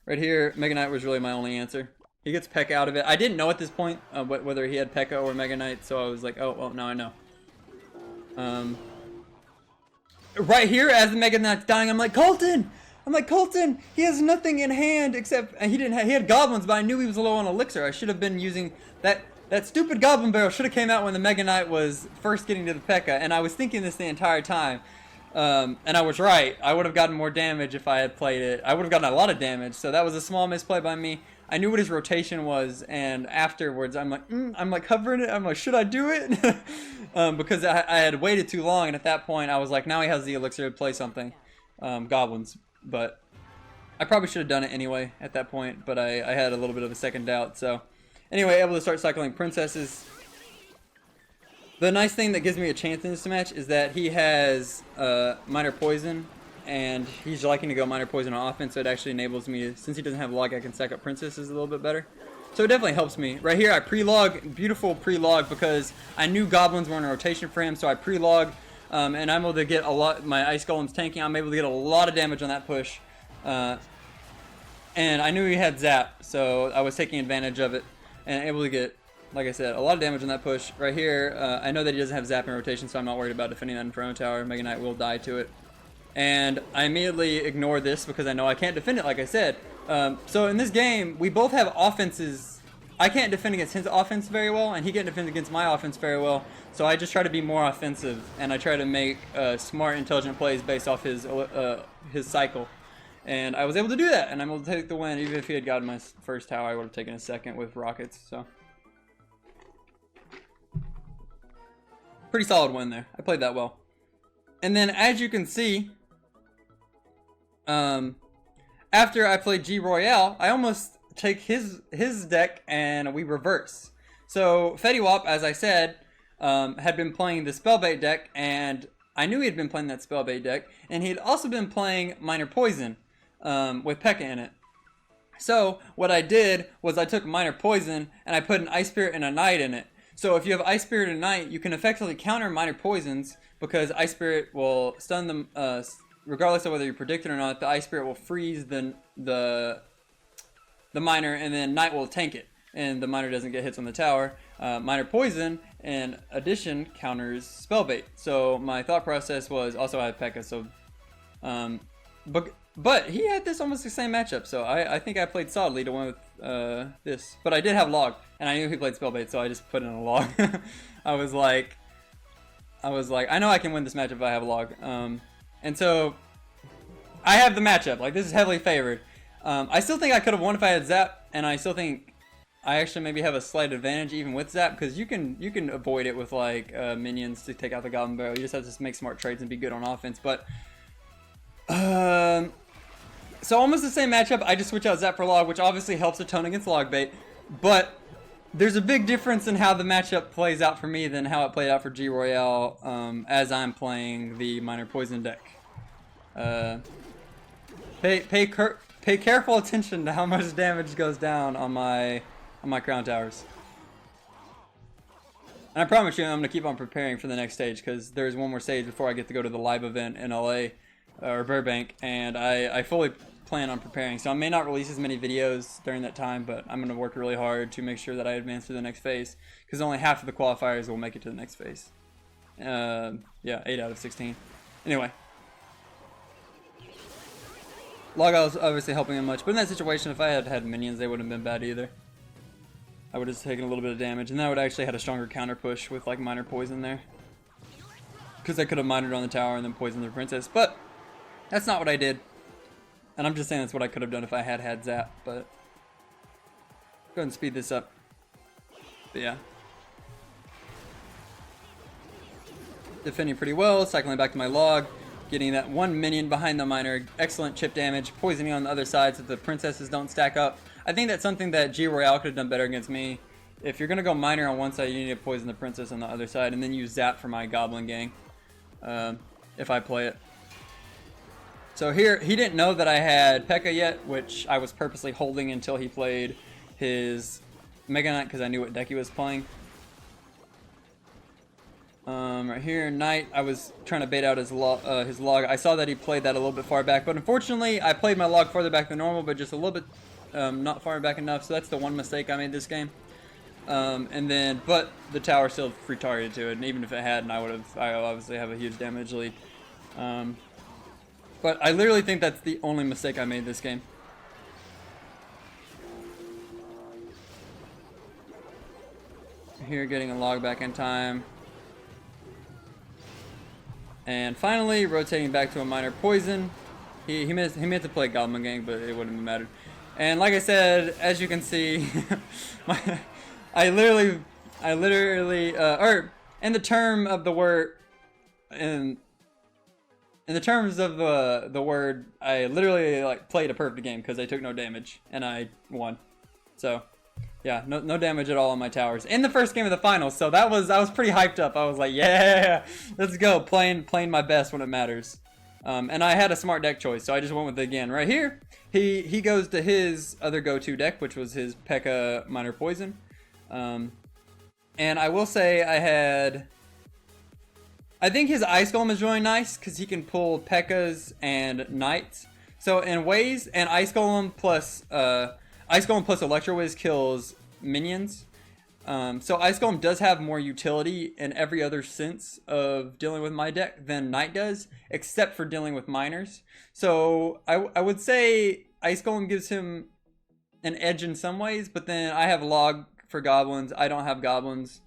Right here, Mega Knight was really my only answer. He gets P.E.K.K.A. out of it. I didn't know at this point whether he had P.E.K.K.A. or Mega Knight, so I was like, oh, well, now I know. Right here, as the Mega Knight's dying, I'm like, Colton, I'm like, Colton, he has nothing in hand except he had goblins, but I knew he was low on elixir. I should have been using that stupid goblin barrel. Should have came out when the Mega Knight was first getting to the P.E.K.K.A. And I was thinking this the entire time. And I was right. I would have gotten more damage if I had played it. I would have gotten a lot of damage. So that was a small misplay by me. I knew what his rotation was, and afterwards I'm like covering it. I'm like, should I do it? Because I had waited too long, and at that point I was like, now he has the elixir to play something, goblins. But I probably should have done it anyway at that point. But I had a little bit of a second doubt. So anyway, able to start cycling princesses. The nice thing that gives me a chance in this match is that he has minor poison, and he's liking to go minor poison on offense, so it actually enables me to, since he doesn't have log, I can stack up princesses a little bit better. So it definitely helps me. Right here I pre-log, beautiful pre-log, because I knew goblins were in rotation for him, so I pre-log, and I'm able to get a lot, my ice golem's tanking, I'm able to get a lot of damage on that push. And I knew he had zap, so I was taking advantage of it, and able to get, like I said, a lot of damage on that push. Right here, I know that he doesn't have zap in rotation, so I'm not worried about defending that Inferno Tower. Mega Knight will die to it. And I immediately ignore this because I know I can't defend it, like I said. So in this game, we both have offenses. I can't defend against his offense very well, and he can't defend against my offense very well. So I just try to be more offensive, and I try to make smart, intelligent plays based off his cycle. And I was able to do that, and I'm able to take the win. Even if he had gotten my first tower, I would have taken a second with rockets. So pretty solid win there. I played that well. And then, as you can see, after I played G Royale, I almost take his deck and we reverse. So FettyWap, as I said, had been playing the Spellbait deck, and I knew he had been playing that Spellbait deck, and he had also been playing Minor Poison with P.E.K.K.A. in it. So what I did was I took Minor Poison and I put an Ice Spirit and a Knight in it. So if you have Ice Spirit and Knight, you can effectively counter Minor Poisons, because Ice Spirit will stun them, regardless of whether you predict it or not. The Ice Spirit will freeze the Minor, and then Knight will tank it, and the Minor doesn't get hits on the tower. Minor Poison, in addition, counters Spellbait. So my thought process was, also I had P.E.K.K.A. So, but he had this almost the same matchup, so I think I played solidly to win with this. But I did have log, and I knew he played Spellbait, so I just put in a log. I was like, I know I can win this matchup if I have a log. And so I have the matchup. Like, this is heavily favored. I still think I could have won if I had zap, and I still think I actually maybe have a slight advantage even with zap, because you can avoid it with like minions to take out the Goblin Barrel. You just have to make smart trades and be good on offense. But so almost the same matchup. I just switch out zap for log, which obviously helps a ton against log bait. But there's a big difference in how the matchup plays out for me than how it played out for G Royale as I'm playing the Minor Poison deck. Pay careful attention to how much damage goes down on my crown towers. And I promise you, I'm gonna keep on preparing for the next stage, because there's one more stage before I get to go to the live event in LA or Burbank, and I fully plan on preparing. So I may not release as many videos during that time, but I'm gonna work really hard to make sure that I advance to the next phase, because only half of the qualifiers will make it to the next phase. Yeah, 8 out of 16. Anyway. Logout was obviously helping him much, but in that situation, if I had had minions, they wouldn't have been bad either. I would have taken a little bit of damage, and that would actually had a stronger counter push with like Minor Poison there, because I could have minored on the tower and then poisoned the princess. But that's not what I did, and I'm just saying that's what I could have done if I had had zap. But go ahead and speed this up. But yeah, defending pretty well, cycling back to my log. Getting that one minion behind the Minor, excellent chip damage, poisoning on the other side so the princesses don't stack up. I think that's something that G Royale could have done better against me. If you're going to go Minor on one side, you need to poison the princess on the other side, and then use zap for my goblin gang, if I play it. So here, he didn't know that I had P.E.K.K.A. yet, which I was purposely holding until he played his Mega Knight, because I knew what deck he was playing. Right here, Knight, I was trying to bait out his log. I saw that he played that a little bit far back, but unfortunately, I played my log farther back than normal, but just a little bit not far back enough, so that's the one mistake I made this game. But the tower still free targeted to it, and even if it hadn't, I obviously have a huge damage lead. But I literally think that's the only mistake I made this game. Here, getting a log back in time. And finally, rotating back to a minor poison. He meant to play Goblin Gang, but it wouldn't have mattered. And like I said, as you can see, I literally, or in the term of the word, in the terms of the word, I literally like played a perfect game because I took no damage and I won. So. Yeah, no damage at all on my towers in the first game of the finals. So I was pretty hyped up. I was like, yeah, let's go, playing my best when it matters. And I had a smart deck choice, so I just went with it again. Right here, he goes to his other go-to deck, which was his P.E.K.K.A. Minor Poison. And I will say I think his Ice Golem is really nice because he can pull P.E.K.K.A.s and Knights. So in ways, and Ice Golem plus Electro Wiz kills minions. So Ice Golem does have more utility in every other sense of dealing with my deck than Knight does, except for dealing with miners. So I would say Ice Golem gives him an edge in some ways, but then I have log for goblins. I don't have goblins,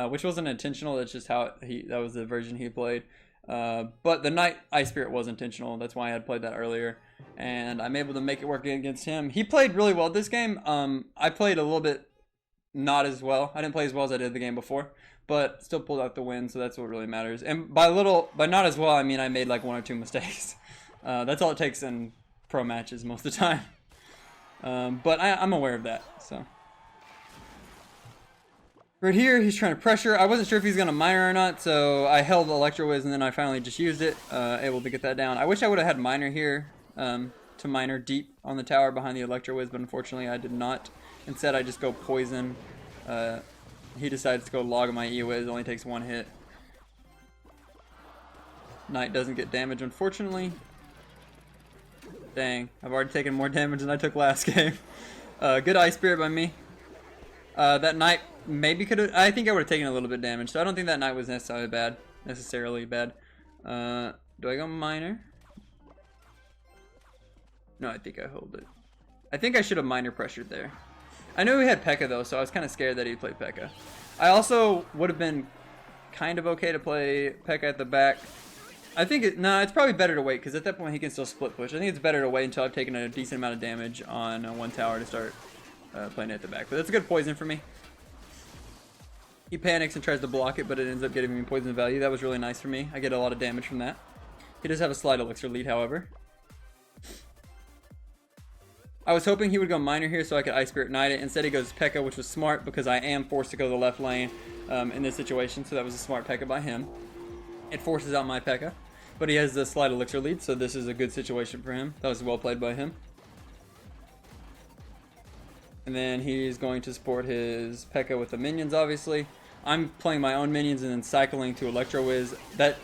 which wasn't intentional. That's just how that was the version he played. But the Knight Ice Spirit was intentional. That's why I had played that earlier. And I'm able to make it work against him. He played really well this game. I played a little bit not as well. I didn't play as well as I did the game before, but still pulled out the win, so that's what really matters. And by not as well, I mean I made like 1 or 2 mistakes. That's all it takes in pro matches most of the time. But I'm aware of that, so. Right here, he's trying to pressure. I wasn't sure if he's going to miner or not, so I held Electro Wiz and then I finally just used it, able to get that down. I wish I would have had miner here to miner deep on the tower behind the Electro Wiz, but unfortunately I did not. Instead, I just go poison. He decides to go log my E-Wiz, only takes 1 hit. Knight doesn't get damage, unfortunately. Dang, I've already taken more damage than I took last game. Good Ice Spirit by me. That Knight maybe could have. I think I would have taken a little bit of damage, so I don't think that Knight was necessarily bad. Do I go miner? No, I think I hold it. I think I should have miner pressured there. I knew he had P.E.K.K.A. though, so I was kind of scared that he'd play P.E.K.K.A. I also would have been kind of okay to play P.E.K.K.A. at the back. I think it's probably better to wait because at that point he can still split push. I think it's better to wait until I've taken a decent amount of damage on 1 tower to start playing it at the back. But that's a good poison for me. He panics and tries to block it, but it ends up getting me poison value. That was really nice for me. I get a lot of damage from that. He does have a slight elixir lead, however. I was hoping he would go miner here so I could Ice Spirit Knight it. Instead he goes P.E.K.K.A., which was smart because I am forced to go to the left lane in this situation. So that was a smart P.E.K.K.A. by him. It forces out my P.E.K.K.A. But he has the slight elixir lead, so this is a good situation for him. That was well played by him. And then he's going to support his P.E.K.K.A. with the minions, obviously. I'm playing my own minions and then cycling to Electro Wiz. That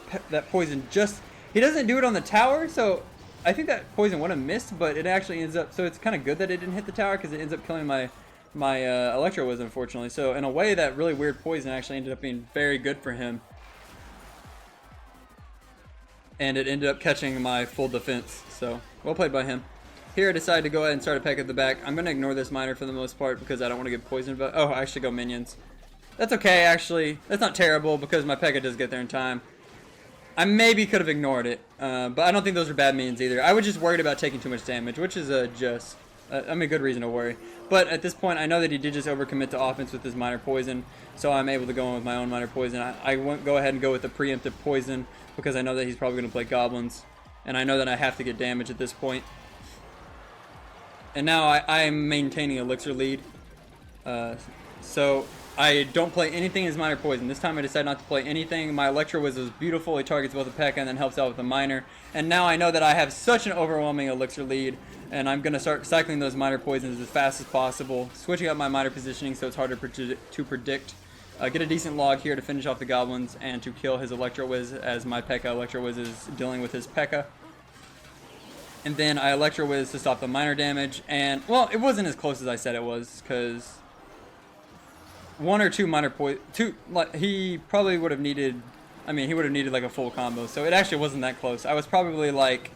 poison just... He doesn't do it on the tower, so I think that poison would have missed, but it actually ends up... So it's kind of good that it didn't hit the tower because it ends up killing my Electro Wiz, unfortunately. So in a way, that really weird poison actually ended up being very good for him. And it ended up catching my full defense, so well played by him. Here I decided to go ahead and start a P.E.K.K.A. at the back. I'm going to ignore this miner for the most part because I don't want to get poisoned. But oh, I should go minions. That's okay, actually. That's not terrible because my P.E.K.K.A. does get there in time. I maybe could have ignored it, but I don't think those are bad minions either. I was just worried about taking too much damage, which is a good reason to worry. But at this point, I know that he did just overcommit to offense with his minor poison, so I'm able to go in with my own minor poison. I won't go ahead and go with the preemptive poison because I know that he's probably going to play goblins, and I know that I have to get damage at this point. And now I'm maintaining elixir lead, so I don't play anything as minor poison. This time I decided not to play anything. My Electro Wiz is beautiful. He targets both the P.E.K.K.A. and then helps out with the minor. And now I know that I have such an overwhelming elixir lead, and I'm going to start cycling those minor poisons as fast as possible, switching up my minor positioning so it's harder to predict. Get a decent log here to finish off the goblins and to kill his Electro Wiz as my P.E.K.K.A. Electro Wiz is dealing with his P.E.K.K.A. And then I Electro Wiz to stop the minor damage. And, well, it wasn't as close as I said it was, because 1 or 2 minor he probably would have needed, he would have needed like a full combo. So it actually wasn't that close. I was probably like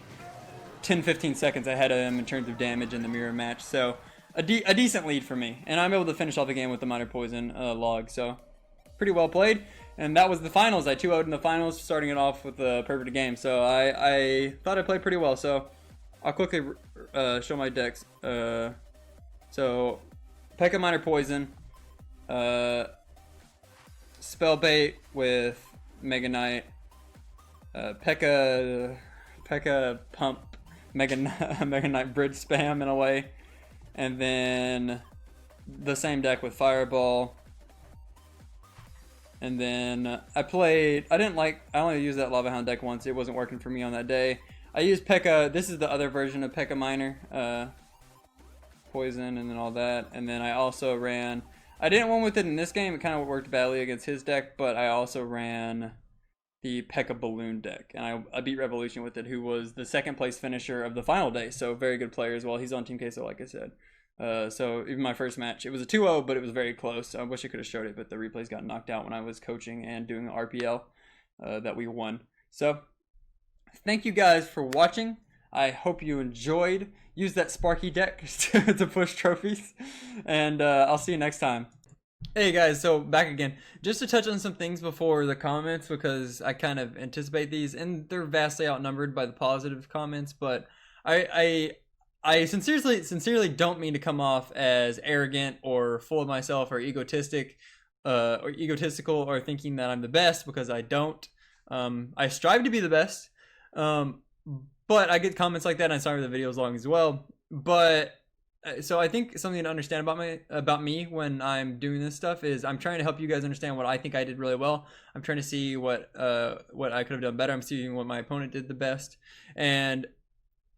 10-15 seconds ahead of him in terms of damage in the mirror match. So a decent lead for me, and I'm able to finish off the game with the minor poison log. So pretty well played. And that was the finals. I 2-0'd in the finals, starting it off with a perfect game. So I thought I played pretty well. So I'll quickly show my decks. So P.E.K.K.A. minor poison, spell bait with Mega Knight, P.E.K.K.A. pump, Mega Knight bridge spam in a way, and then the same deck with Fireball. And then I only used that Lava Hound deck once. It wasn't working for me on that day. I used P.E.K.K.A. This is the other version of P.E.K.K.A. minor, poison, and then all that. And then I also ran, I didn't win with it in this game. It kind of worked badly against his deck, but I also ran the P.E.K.K.A. balloon deck, and I beat Revolution with it, who was the second place finisher of the final day. So very good player as well. He's on Team Queso, like I said. So even my first match, it was a 2-0, but it was very close. I wish I could have showed it, but the replays got knocked out when I was coaching and doing the RPL that we won. So thank you guys for watching. I hope you enjoyed. Use that Sparky deck to push trophies, and I'll see you next time. Hey guys, so back again. Just to touch on some things before the comments, because I kind of anticipate these, and they're vastly outnumbered by the positive comments, but I sincerely don't mean to come off as arrogant or full of myself or egotistical or thinking that I'm the best, because I don't. I strive to be the best, but I get comments like that, and I'm sorry the video is long as well. But so I think something to understand about me when I'm doing this stuff is I'm trying to help you guys understand what I think I did really well. I'm trying to see what I could have done better. I'm seeing what my opponent did the best, and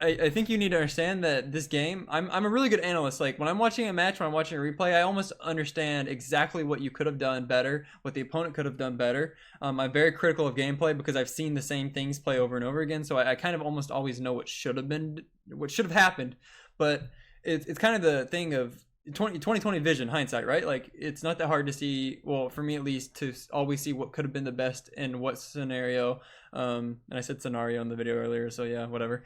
I think you need to understand that this game, I'm a really good analyst. Like when I'm watching a match, when I'm watching a replay, I almost understand exactly what you could have done better, what the opponent could have done better. I'm very critical of gameplay because I've seen the same things play over and over again. So I kind of almost always know what should have happened. But it's kind of the thing of 2020 vision, hindsight, right? Like it's not that hard to see, well, for me at least, to always see what could have been the best in what scenario. And I said scenario in the video earlier, so yeah, whatever.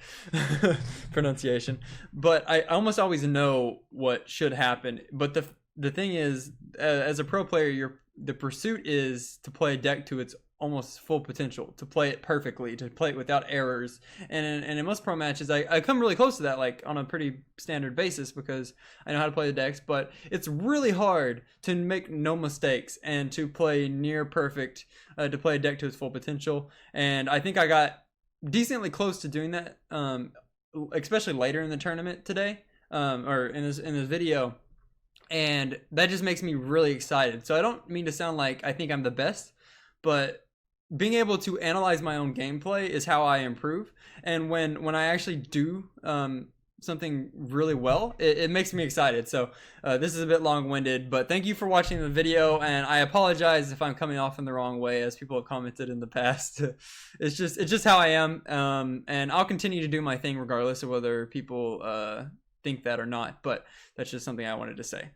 Pronunciation. But I almost always know what should happen. But the thing is, as a pro player, the pursuit is to play a deck to its almost full potential, to play it perfectly, to play it without errors. And in most pro matches, I come really close to that, like on a pretty standard basis, because I know how to play the decks. But it's really hard to make no mistakes and to play near perfect, to play a deck to its full potential. And I think I got decently close to doing that, especially later in the tournament today, or in this video. And that just makes me really excited. So I don't mean to sound like I think I'm the best, but being able to analyze my own gameplay is how I improve. And when I actually do something really well, it makes me excited. So this is a bit long-winded, but thank you for watching the video, and I apologize if I'm coming off in the wrong way, as people have commented in the past. It's just how I am, and I'll continue to do my thing regardless of whether people think that or not. But that's just something I wanted to say.